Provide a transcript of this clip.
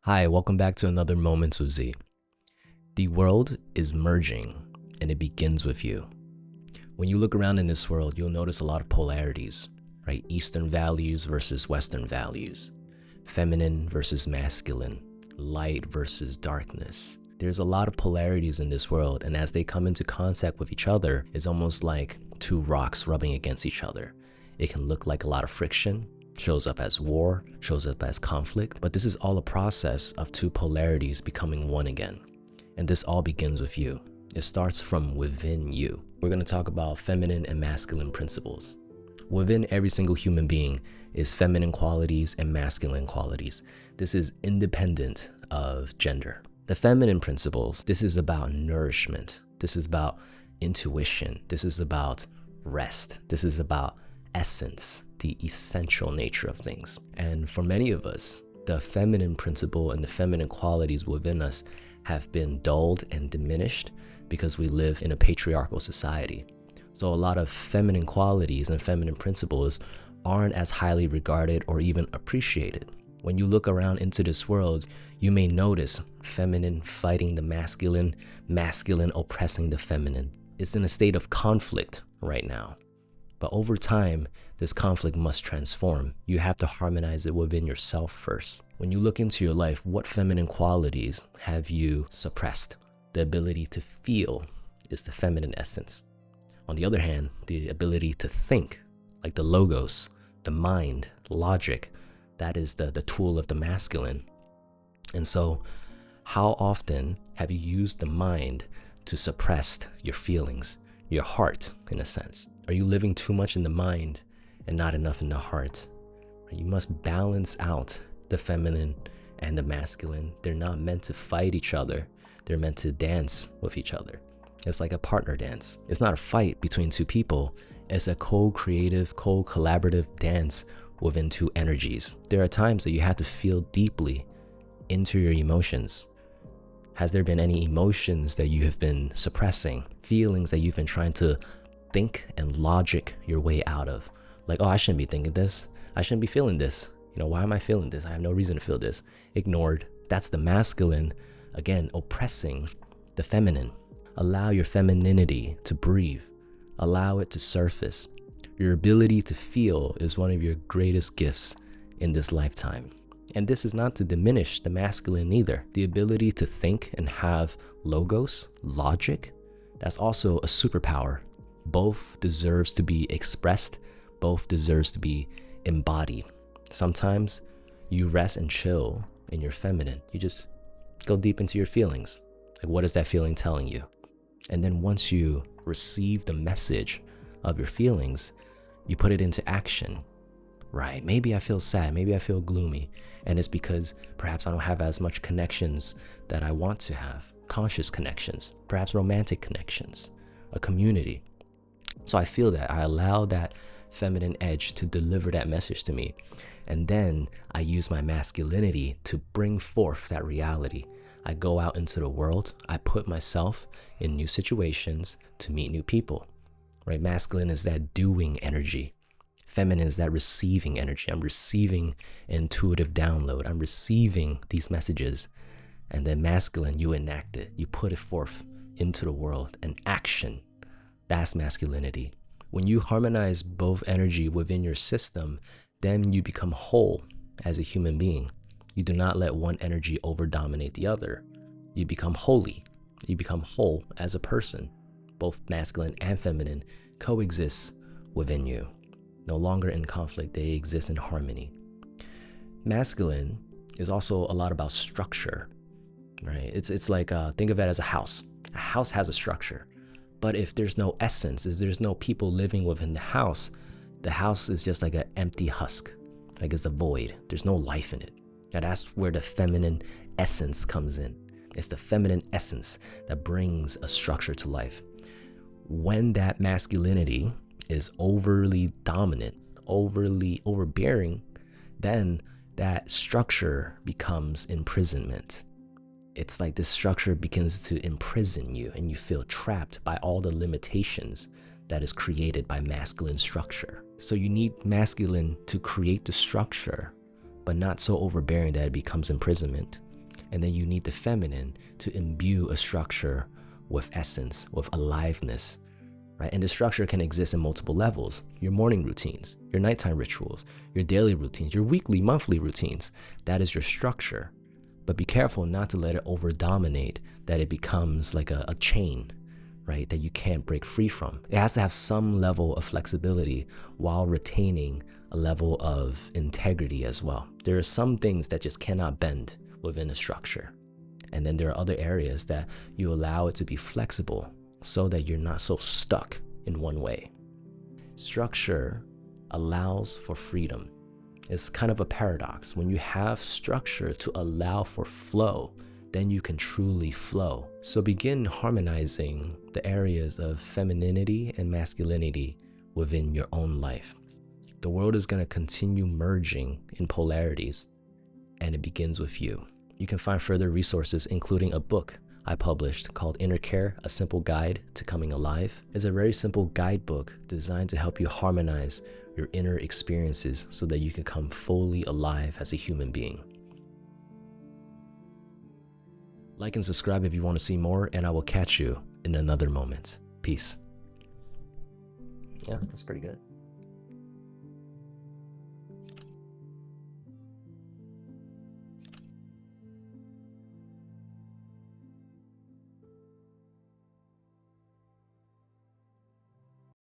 Hi, welcome back to another Moments with Z. The world is merging and it begins with you. When you look around in this world, you'll notice a lot of polarities, right? Eastern values versus Western values, feminine versus masculine, light versus darkness. There's a lot of polarities in this world, and as they come into contact with each other, it's almost like two rocks rubbing against each other. It can look like a lot of friction, shows up as war, shows up as conflict, but this is all a process of two polarities becoming one again. And this all begins with you. It starts from within you. We're going to talk about feminine and masculine principles. Within every single human being is feminine qualities and masculine qualities. This is independent of gender. The feminine principles, this is about nourishment. This is about intuition. This is about rest. This is about essence, the essential nature of things. And for many of us, the feminine principle and the feminine qualities within us have been dulled and diminished because we live in a patriarchal society. So a lot of feminine qualities and feminine principles aren't as highly regarded or even appreciated. When you look around into this world, you may notice feminine fighting the masculine, masculine oppressing the feminine. It's in a state of conflict right now. But over time, this conflict must transform. You have to harmonize it within yourself first. When you look into your life, what feminine qualities have you suppressed? The ability to feel is the feminine essence. On the other hand, the ability to think, like the logos, the mind, logic, that is the tool of the masculine. And so, how often have you used the mind to suppress your feelings, your heart, in a sense? Are you living too much in the mind and not enough in the heart? You must balance out the feminine and the masculine. They're not meant to fight each other. They're meant to dance with each other. It's like a partner dance. It's not a fight between two people. It's a co-creative, co-collaborative dance within two energies. There are times that you have to feel deeply into your emotions. Has there been any emotions that you have been suppressing? Feelings that you've been trying to think and logic your way out of? Like, oh, I shouldn't be thinking this. I shouldn't be feeling this. Why am I feeling this? I have no reason to feel this. Ignored. That's the masculine, again, oppressing the feminine. Allow your femininity to breathe. Allow it to surface. Your ability to feel is one of your greatest gifts in this lifetime. And this is not to diminish the masculine either. The ability to think and have logos, logic, that's also a superpower. Both deserves to be expressed. Both deserves to be embodied. Sometimes you rest and chill in your feminine. You just go deep into your feelings. Like, what is that feeling telling you? And then once you receive the message of your feelings, you put it into action, right? Maybe I feel sad, maybe I feel gloomy, and it's because perhaps I don't have as much connections that I want to have, conscious connections, perhaps romantic connections, a community. So I feel that, I allow that feminine edge to deliver that message to me, and then I use my masculinity to bring forth that reality. I go out into the world, I put myself in new situations to meet new people. Right? Masculine is that doing energy. Feminine is that receiving energy. I'm receiving intuitive download. I'm receiving these messages. And then masculine, you enact it. You put it forth into the world. And action, that's masculinity. When you harmonize both energy within your system, then you become whole as a human being. You do not let one energy over-dominate the other. You become holy. You become whole as a person. Both masculine and feminine coexist within you. No longer in conflict, they exist in harmony. Masculine is also a lot about structure, right? It's like, think of it as a house. A house has a structure, but if there's no essence, if there's no people living within the house is just like an empty husk, like it's a void. There's no life in it. And that's where the feminine essence comes in. It's the feminine essence that brings a structure to life. When that masculinity is overly dominant, overly overbearing, then that structure becomes imprisonment. It's like this structure begins to imprison you and you feel trapped by all the limitations that is created by masculine structure. So you need masculine to create the structure, but not so overbearing that it becomes imprisonment. And then you need the feminine to imbue a structure with essence, with aliveness, right? And the structure can exist in multiple levels. Your morning routines, your nighttime rituals, your daily routines, your weekly, monthly routines. That is your structure. But be careful not to let it over-dominate, that it becomes like a chain, right? That you can't break free from. It has to have some level of flexibility while retaining a level of integrity as well. There are some things that just cannot bend within a structure. And then there are other areas that you allow it to be flexible so that you're not so stuck in one way. Structure allows for freedom. It's kind of a paradox. When you have structure to allow for flow, then you can truly flow. So begin harmonizing the areas of femininity and masculinity within your own life. The world is going to continue merging in polarities, and it begins with you. You can find further resources, including a book I published called Inner Care, A Simple Guide to Coming Alive. It's a very simple guidebook designed to help you harmonize your inner experiences so that you can come fully alive as a human being. Like and subscribe if you want to see more, and I will catch you in another moment. Peace. Yeah, that's pretty good.